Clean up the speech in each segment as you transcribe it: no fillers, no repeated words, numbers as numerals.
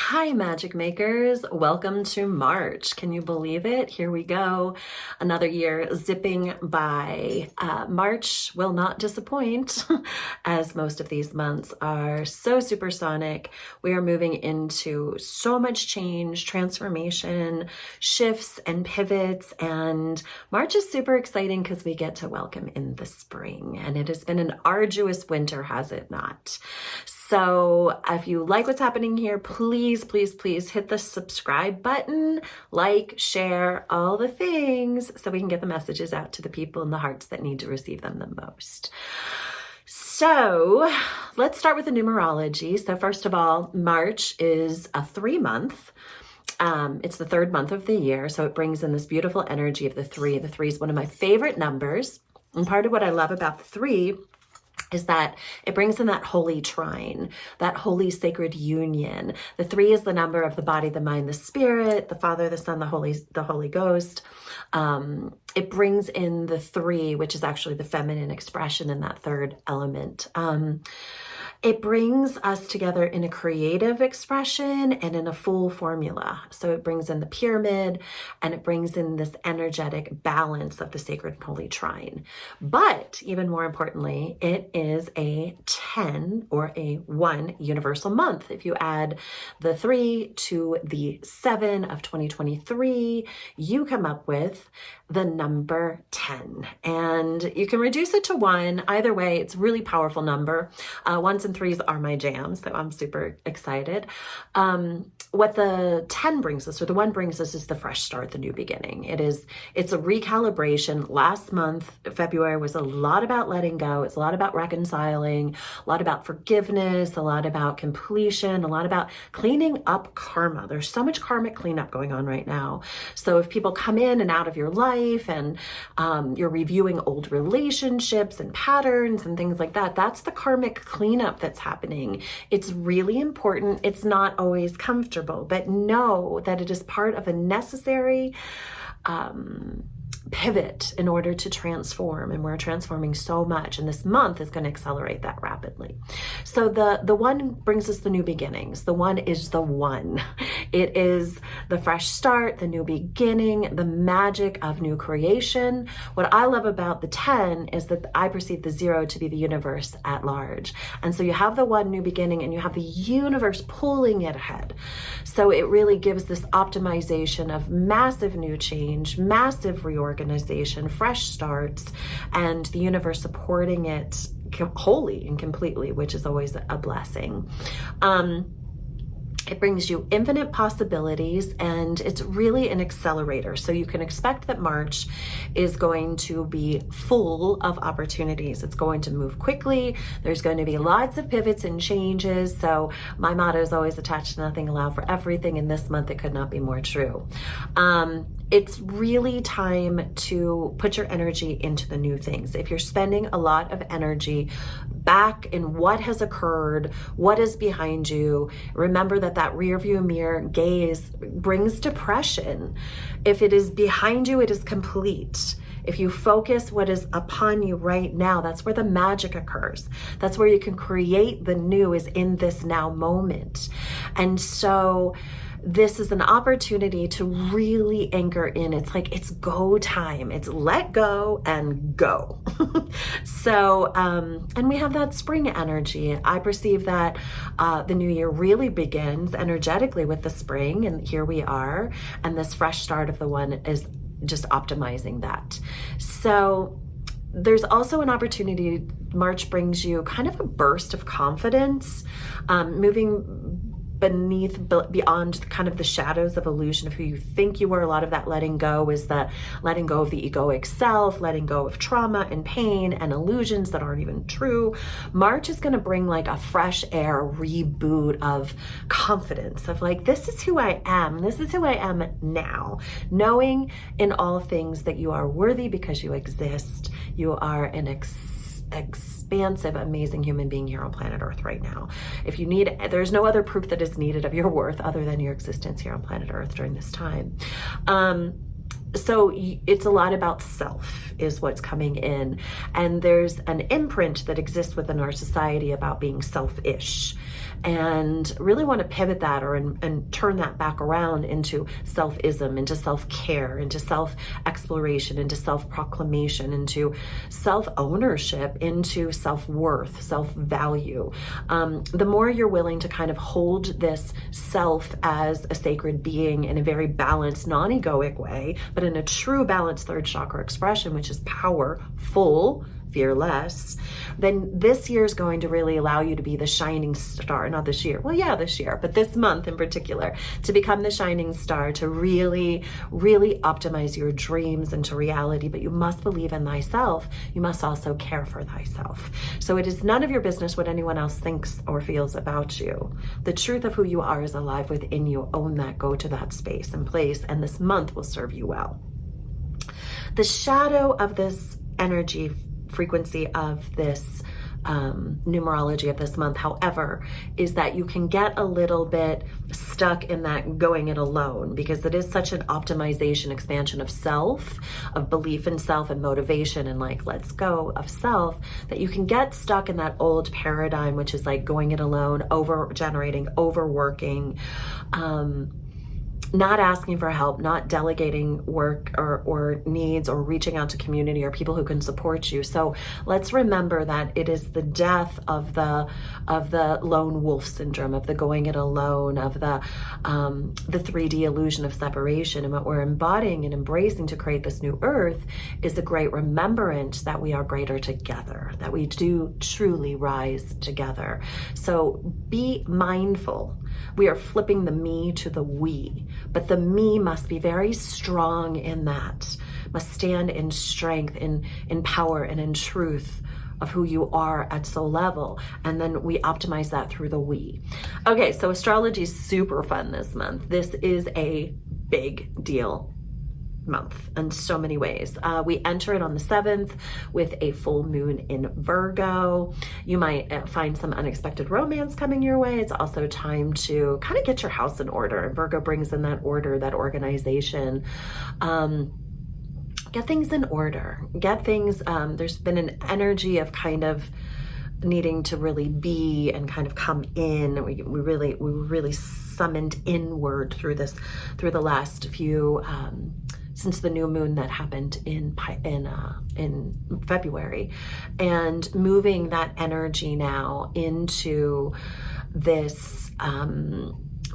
Hi, magic makers. Welcome to March. Can you believe it? Here we go. Another year zipping by. March will not disappoint, as most of these months are so supersonic. We are moving into so much change, transformation, shifts, and pivots. And March is super exciting because we get to welcome in the spring. And it has been an arduous winter, has it not? So if you like what's happening here, please hit the subscribe button, like, share, all the things so we can get the messages out to the people in the hearts that need to receive them the most. So let's start with the numerology. So first of all, March is a 3-month. It's the third month of the year. So it brings in this beautiful energy of the 3. The 3 is one of my favorite numbers. And part of what I love about the 3 is that it brings in that holy trine, that holy sacred union. The 3 is the number of the body, the mind, the spirit, the Father, the Son, the Holy Ghost. It brings in the 3, which is actually the feminine expression in that third element. It brings us together in a creative expression and in a full formula. So it brings in the pyramid and it brings in this energetic balance of the sacred holy trine. But even more importantly, it is a 10 or a 1 universal month. If you add the 3 to the 7 of 2023, you come up with the number 10. And you can reduce it to 1. Either way, it's a really powerful number. 1s and 3s are my jam, so I'm super excited. What the 10 brings us, or the 1 brings us, is the fresh start, the new beginning. It's a recalibration. Last month, February, was a lot about letting go. It's a lot about reconciling, a lot about forgiveness, a lot about completion, a lot about cleaning up karma. There's so much karmic cleanup going on right now. So if people come in and out of your life and you're reviewing old relationships and patterns and things like that, that's the karmic cleanup that's happening. It's really important. It's not always comfortable, but know that it is part of a necessary pivot in order to transform, and we're transforming so much, and this month is going to accelerate that rapidly. So the 1 brings us the new beginnings. The 1 is the 1. It is the fresh start, the new beginning, the magic of new creation. What I love about the 10 is that I perceive the 0 to be the universe at large. And so you have the 1 new beginning and you have the universe pulling it ahead. So it really gives this optimization of massive new change, massive reorganization, fresh starts, and the universe supporting it wholly and completely, which is always a blessing. It brings you infinite possibilities, and it's really an accelerator. So you can expect that March is going to be full of opportunities. It's going to move quickly. There's going to be lots of pivots and changes. So my motto is always attached to nothing, allow for everything. And this month, it could not be more true. It's really time to put your energy into the new things. If you're spending a lot of energy back in what has occurred, what is behind you, remember that rear view mirror gaze brings depression. If it is behind you, it is complete. If you focus what is upon you right now, that's where the magic occurs. That's where you can create the new, is in this now moment. And so this is an opportunity to really anchor in. It's like, it's go time. It's let go and go. So, and we have that spring energy. I perceive that the new year really begins energetically with the spring, and here we are. And this fresh start of the 1 is just optimizing that. So there's also an opportunity. March brings you kind of a burst of confidence, moving beyond kind of the shadows of illusion of who you think you were. A lot of that letting go is the letting go of the egoic self, letting go of trauma and pain and illusions that aren't even true. March is going to bring like a fresh air reboot of confidence, of like, this is who I am. This is who I am now. Knowing in all things that you are worthy because you exist. You are an expansive, amazing human being here on planet Earth right now. If you need, there's no other proof that is needed of your worth other than your existence here on planet Earth during this time. So it's a lot about self is what's coming in. And there's an imprint that exists within our society about being selfish, and really want to pivot that and turn that back around into selfism, into self-care, into self-exploration, into self-proclamation, into self-ownership, into self-worth, self-value. The more you're willing to kind of hold this self as a sacred being in a very balanced, non-egoic way, but in a true balanced third chakra expression, which is powerful, fearless, then this year is going to really allow you to be the shining star. Not this year, well, yeah, this year, but this month in particular, to become the shining star, to really, really optimize your dreams into reality. But you must believe in thyself. You must also care for thyself. So it is none of your business what anyone else thinks or feels about you. The truth of who you are is alive within you. Own that, go to that space and place, and this month will serve you well. The shadow of this energy frequency of this numerology of this month, however, is that you can get a little bit stuck in that going it alone, because it is such an optimization, expansion of self, of belief in self and motivation and like, let's go of self, that you can get stuck in that old paradigm, which is like going it alone, over generating, overworking, not asking for help, not delegating work or needs, or reaching out to community or people who can support you. So let's remember that it is the death of the lone wolf syndrome, of the going it alone, of the 3D illusion of separation. And what we're embodying and embracing to create this new earth is a great remembrance that we are greater together, that we do truly rise together. So be mindful. We are flipping the me to the we. But the me must be very strong in that, must stand in strength, in power, and in truth of who you are at soul level. And then we optimize that through the we. Okay, so astrology is super fun this month. This is a big deal month in so many ways. We enter it on the 7th with a full moon in Virgo. You might find some unexpected romance coming your way. It's also time to kind of get your house in order. Virgo brings in that order, that organization. Get things in order. Get things, there's been an energy of kind of needing to really be and kind of come in. We really summoned inward through the last few since the new moon that happened in February, and moving that energy now into this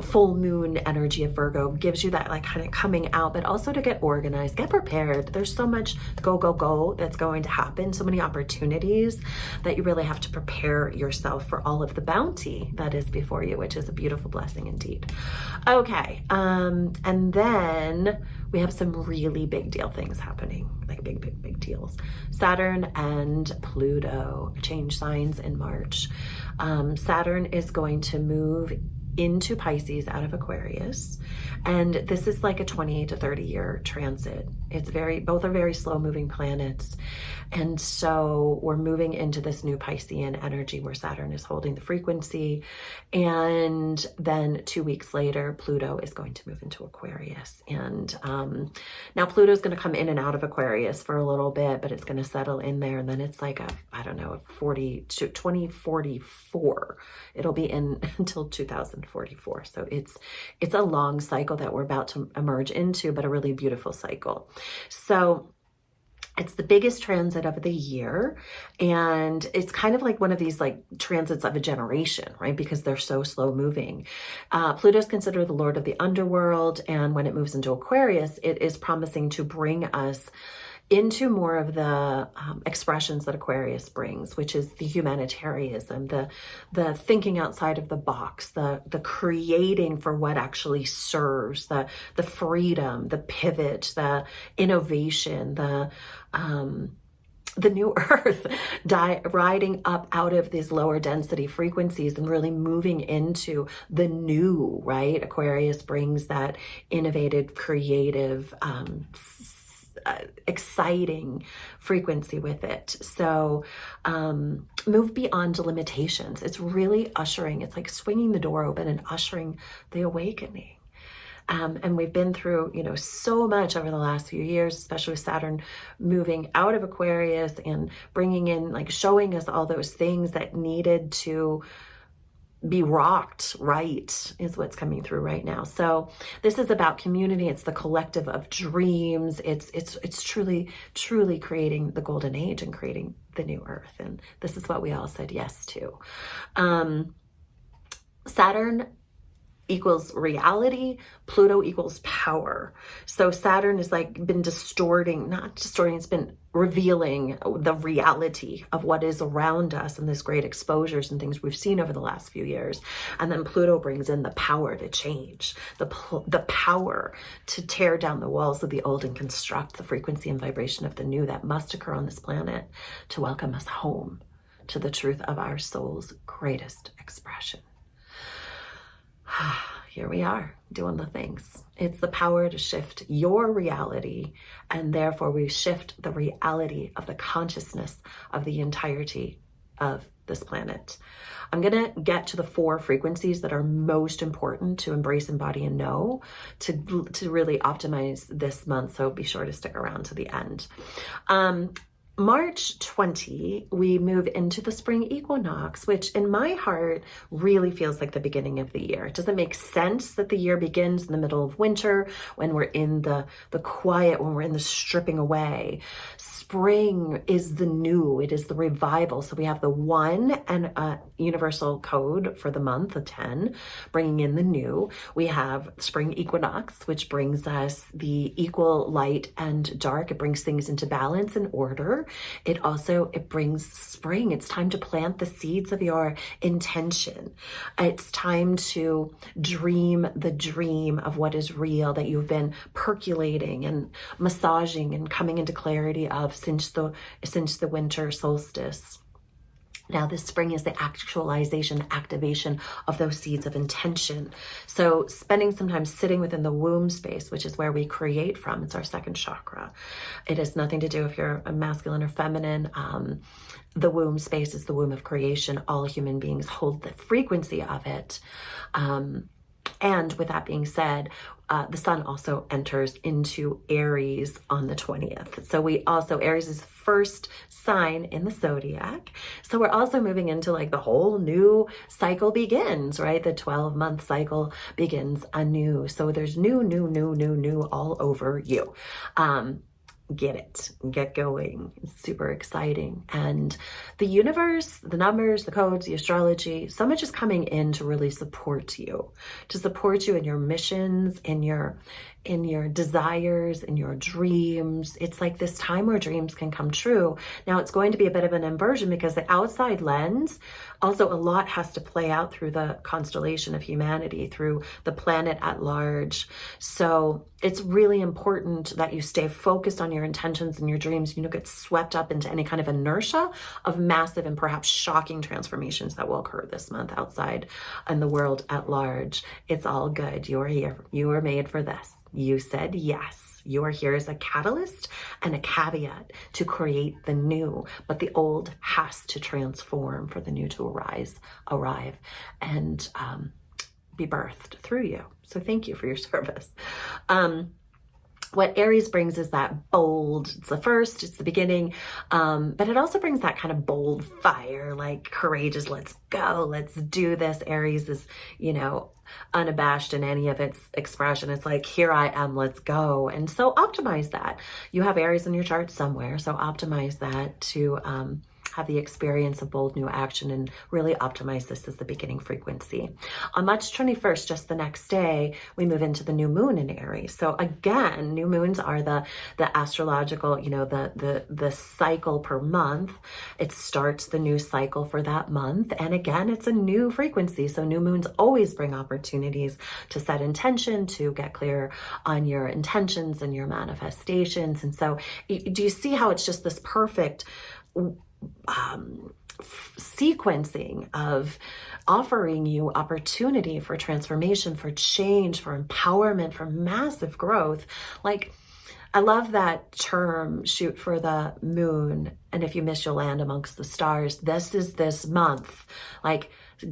full moon energy of Virgo gives you that like kind of coming out, but also to get organized, get prepared. There's so much go that's going to happen, so many opportunities that you really have to prepare yourself for all of the bounty that is before you, which is a beautiful blessing indeed. Okay, and then we have some really big deal things happening, like big deals. Saturn and Pluto change signs in March. Saturn is going to move into Pisces out of Aquarius, and this is like a 28 to 30 year transit. It's both are very slow moving planets, and so we're moving into this new Piscean energy where Saturn is holding the frequency, and then 2 weeks later Pluto is going to move into Aquarius. And now Pluto is going to come in and out of Aquarius for a little bit, but it's going to settle in there, and then it's like a 2044. It'll be in until 2044. So it's a long cycle that we're about to emerge into, but a really beautiful cycle. So it's the biggest transit of the year, and it's kind of like one of these like transits of a generation, right? Because they're so slow moving. Pluto is considered the lord of the underworld, and when it moves into Aquarius, it is promising to bring us into more of the expressions that Aquarius brings, which is the humanitarianism, the thinking outside of the box, the creating for what actually serves, the freedom, the pivot, the innovation, the new earth, riding up out of these lower density frequencies and really moving into the new, right? Aquarius brings that innovative, creative, exciting frequency with it. So move beyond limitations. It's really ushering, it's like swinging the door open and ushering the awakening. And we've been through, so much over the last few years, especially with Saturn moving out of Aquarius and bringing in, like showing us all those things that needed to be rocked right is what's coming through right now. So this is about community. It's the collective of dreams. It's truly creating the golden age and creating the new earth. And this is what we all said yes to. Saturn equals reality, Pluto equals power. So Saturn has been not distorting, it's been revealing the reality of what is around us and this great exposures and things we've seen over the last few years. And then Pluto brings in the power to change, the power to tear down the walls of the old and construct the frequency and vibration of the new that must occur on this planet to welcome us home to the truth of our soul's greatest expression. Here we are doing the things. It's the power to shift your reality, and therefore we shift the reality of the consciousness of the entirety of this planet. I'm going to get to the 4 frequencies that are most important to embrace, embody, and know to really optimize this month. So be sure to stick around to the end. March 20, we move into the spring equinox, which in my heart really feels like the beginning of the year. It doesn't make sense that the year begins in the middle of winter when we're in the quiet, when we're in the stripping away. Spring is the new, it is the revival. So we have the 1 and a universal code for the month, a 10, bringing in the new. We have spring equinox, which brings us the equal light and dark. It brings things into balance and order. It brings spring. It's time to plant the seeds of your intention. It's time to dream the dream of what is real that you've been percolating and massaging and coming into clarity of since the winter solstice. Now this spring is the actualization, activation of those seeds of intention. So spending some time sitting within the womb space, which is where we create from. It's our second chakra. It has nothing to do if you're a masculine or feminine. The womb space is the womb of creation. All human beings hold the frequency of it. And with that being said, the sun also enters into Aries on the 20th. So Aries is the first sign in the zodiac. So we're also moving into the whole new cycle begins, right? The 12-month cycle begins anew. So there's new all over you. Get going. It's super exciting. And the universe, the numbers, the codes, the astrology, so much is coming in to really support you in your missions, in your desires, in your dreams. It's like this time where dreams can come true. Now it's going to be a bit of an inversion because the outside lens, also a lot has to play out through the constellation of humanity, through the planet at large. So it's really important that you stay focused on your intentions and your dreams. You don't get swept up into any kind of inertia of massive and perhaps shocking transformations that will occur this month outside in the world at large. It's all good. You are here. You were made for this. You said yes. You are here as a catalyst and a caveat to create the new, but the old has to transform for the new to arrive and be birthed through you. So thank you for your service. What Aries brings is that bold, it's the first, it's the beginning, but it also brings that kind of bold fire, like courageous, let's go, let's do this. Aries is, unabashed in any of its expression. It's like, here I am, let's go. And so optimize that. You have Aries in your chart somewhere, so optimize that to have the experience of bold new action and really optimize this as the beginning frequency. On March 21st, just the next day, we move into the new moon in Aries. So again, new moons are the astrological, the cycle per month. It starts the new cycle for that month. And again, it's a new frequency. So new moons always bring opportunities to set intention, to get clear on your intentions and your manifestations. And so do you see how it's just this perfect sequencing of offering you opportunity for transformation, for change, for empowerment, for massive growth? I love that term, shoot for the moon, and if you miss, you'll land amongst the stars. This is this month.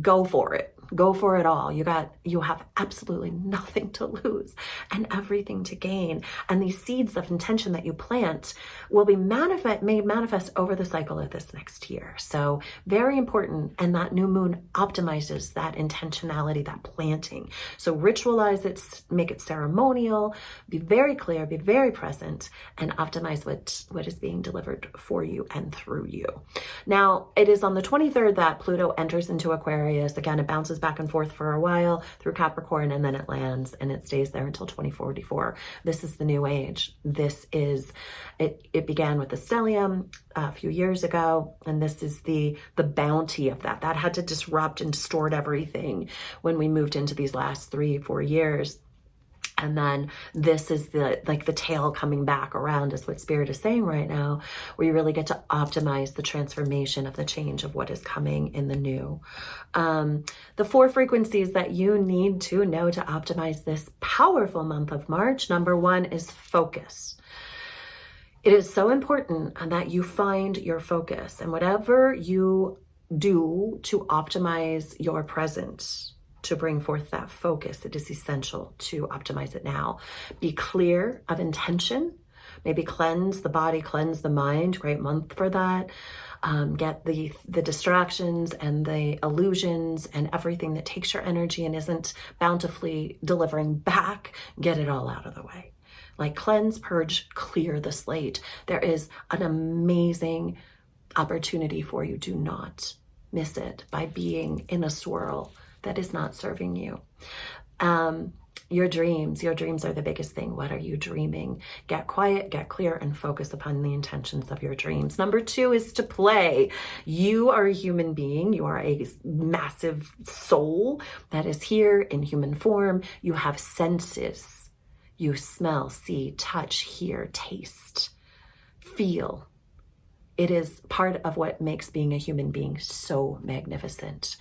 Go for it. Go for it all. You have absolutely nothing to lose and everything to gain. And these seeds of intention that you plant will be made manifest over the cycle of this next year. So very important. And that new moon optimizes that intentionality, that planting. So ritualize it, make it ceremonial, be very clear, be very present, and optimize what is being delivered for you and through you. Now, it is on the 23rd that Pluto enters into Aquarius. Again, it bounces back and forth for a while through Capricorn, and then it lands and it stays there until 2044. This is the new age. This is, it began with the stellium a few years ago, and this is the bounty of that. That had to disrupt and distort everything when we moved into these last 3-4 years. And then this is the tail coming back around is what Spirit is saying right now, where you really get to optimize the transformation of the change of what is coming in the new. The 4 frequencies that you need to know to optimize this powerful month of March. Number 1 is focus. It is so important that you find your focus, and whatever you do to optimize your present, to bring forth that focus, it is essential to optimize it now. Be clear of intention. Maybe cleanse the body, cleanse the mind. Great month for that. Get the distractions and the illusions and everything that takes your energy and isn't bountifully delivering back. Get it all out of the way. Like cleanse, purge, clear the slate. There is an amazing opportunity for you. Do not miss it by being in a swirl that is not serving you. Your dreams are the biggest thing. What are you dreaming? Get quiet, get clear, and focus upon the intentions of your dreams. Number 2 is to play. You are a human being. You are a massive soul that is here in human form. You have senses. You smell, see, touch, hear, taste, feel. It is part of what makes being a human being so magnificent.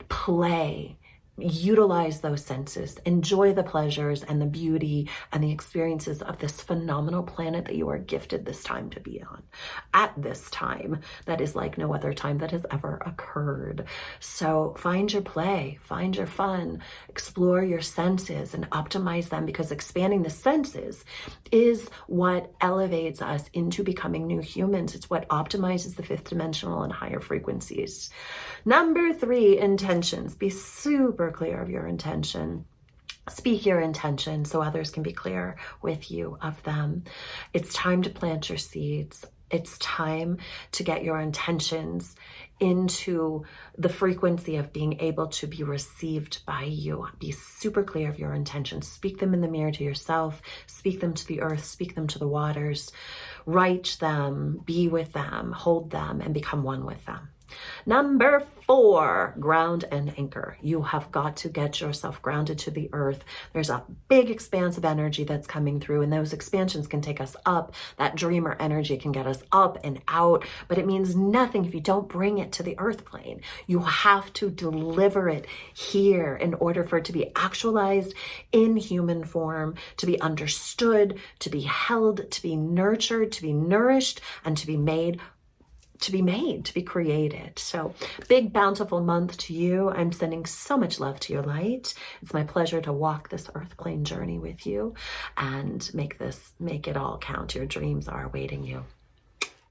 Play. Utilize those senses, enjoy the pleasures and the beauty and the experiences of this phenomenal planet that you are gifted this time to be on at this time that is like no other time that has ever occurred. So find your play, find your fun, explore your senses and optimize them, because expanding the senses is what elevates us into becoming new humans. It's what optimizes the 5th dimensional and higher frequencies. Number 3, intentions. Be super clear of your intention. Speak your intention so others can be clear with you of them. It's time to plant your seeds. It's time to get your intentions into the frequency of being able to be received by you. Be super clear of your intentions. Speak them in the mirror to yourself. Speak them to the earth. Speak them to the waters. Write them. Be with them. Hold them and become one with them. Number 4, ground and anchor. You have got to get yourself grounded to the earth. There's a big expanse of energy that's coming through, and those expansions can take us up. That dreamer energy can get us up and out, but it means nothing if you don't bring it to the earth plane. You have to deliver it here in order for it to be actualized in human form, to be understood, to be held, to be nurtured, to be nourished, and to be created. So big, bountiful month to you. I'm sending so much love to your light. It's my pleasure to walk this earth plane journey with you and make it all count. Your dreams are awaiting you.